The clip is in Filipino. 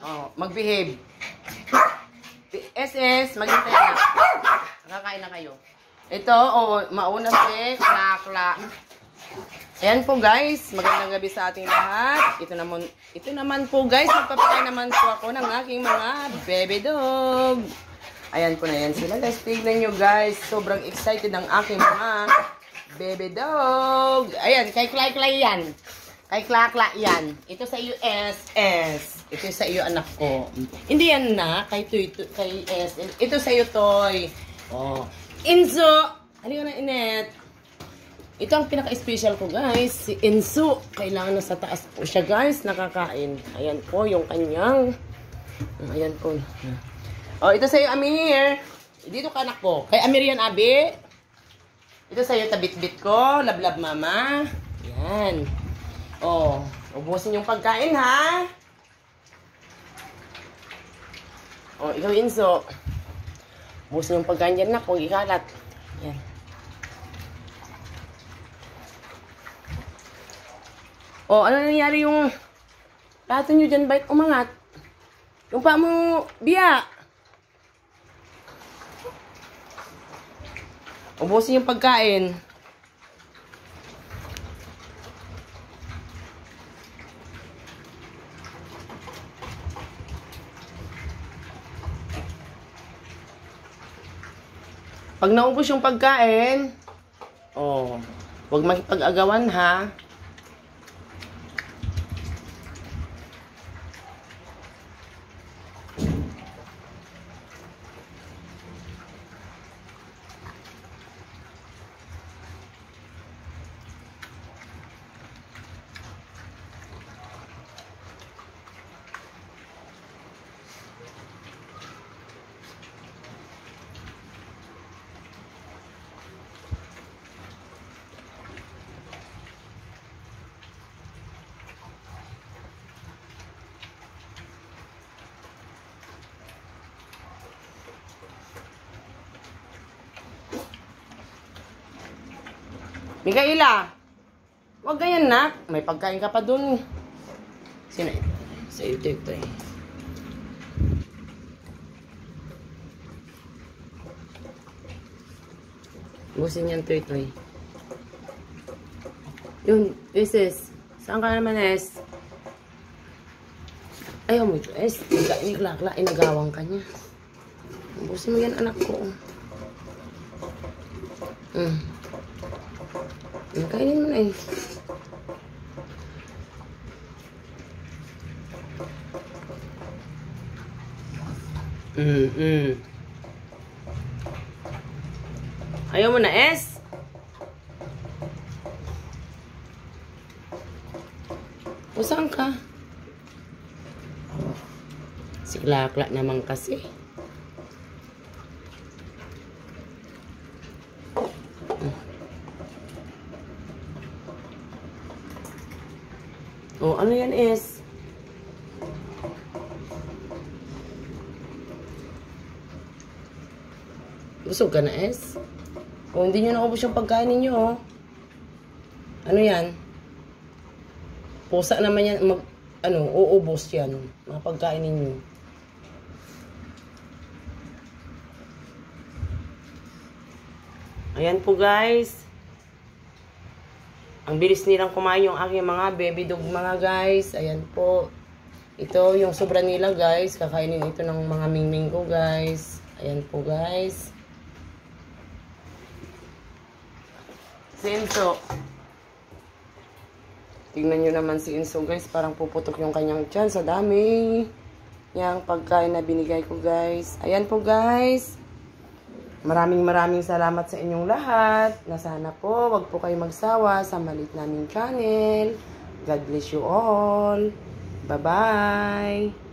Oh, mag-behave. SS, maghintay na. Nakakain na kayo. Ito, oh, mauna si Klakla. Ayan po guys, magandang gabi sa ating lahat. Ito naman po guys, magpapakain naman po ako ng aking mga baby dog. Ayan po na yan sila guys. Tignan nyo guys, sobrang excited ang aking mga baby dog. Ayan, kay Klay yan. Kay Klakla yan. Ito sa iyo SS. Ito sa iyo anak ko. Hindi yan na, kay S. Ito sa iyo Toy. Oh. Inzo. Halika na Inet. Ito ang pinaka-special ko guys. Si Inzo. Kailangan na sa taas po siya guys. Nakakain. Ayan po yung kanyang. Ayan po. Oh, ito sa iyo Amir. Dito ka anak ko. Kay Amir yan Abi. Ito sa iyo tabit-bit ko. Lablab mama. Yan. Oh, ubusin yung pagkain ha. Oh, ikaw Inzo. Ubusin yung pagkain dyan na kung ikalat. Yan. Oh, ano nangyari yung plato nyo dyan? Bakit umangat? Yung pa mo, biya. Ubusin yung pagkain. Pag naubos yung pagkain, oh, huwag makipag-agawan ha. Mikaela, huwag ganyan na. May pagkain ka pa dun. Sino ito? Sa YouTube to eh. Busin yan to ito eh. Yun, SS. Saan ka naman S? Ayaw mo ito S. Klakla, inagawang ka niya. Busin mo yan anak ko. Kainin mo na eh. Ayaw mo na S? O saan ka? Si Klakla naman kasi. Oh, ano yan is? Busog ka na es? Oh, hindi nyo naubos yung pagkain ninyo oh. Ano yan? Pusa naman yan. Uubos yan. Mga pagkain ninyo. Ayan po guys. Ang bilis nilang kumain yung aking mga baby dog mga guys. Ayan po. Ito yung sobra nila guys. Kakainin ito ng mga mingming ko guys. Ayan po guys. Si Inso. Tingnan nyo naman si Inso guys. Parang puputok yung kanyang tiyan. Sa dami yung pagkain na binigay ko guys. Ayan po guys. Maraming salamat sa inyong lahat. Na sana po, wag po kayo magsawa sa maliit naming channel. God bless you all. Bye-bye.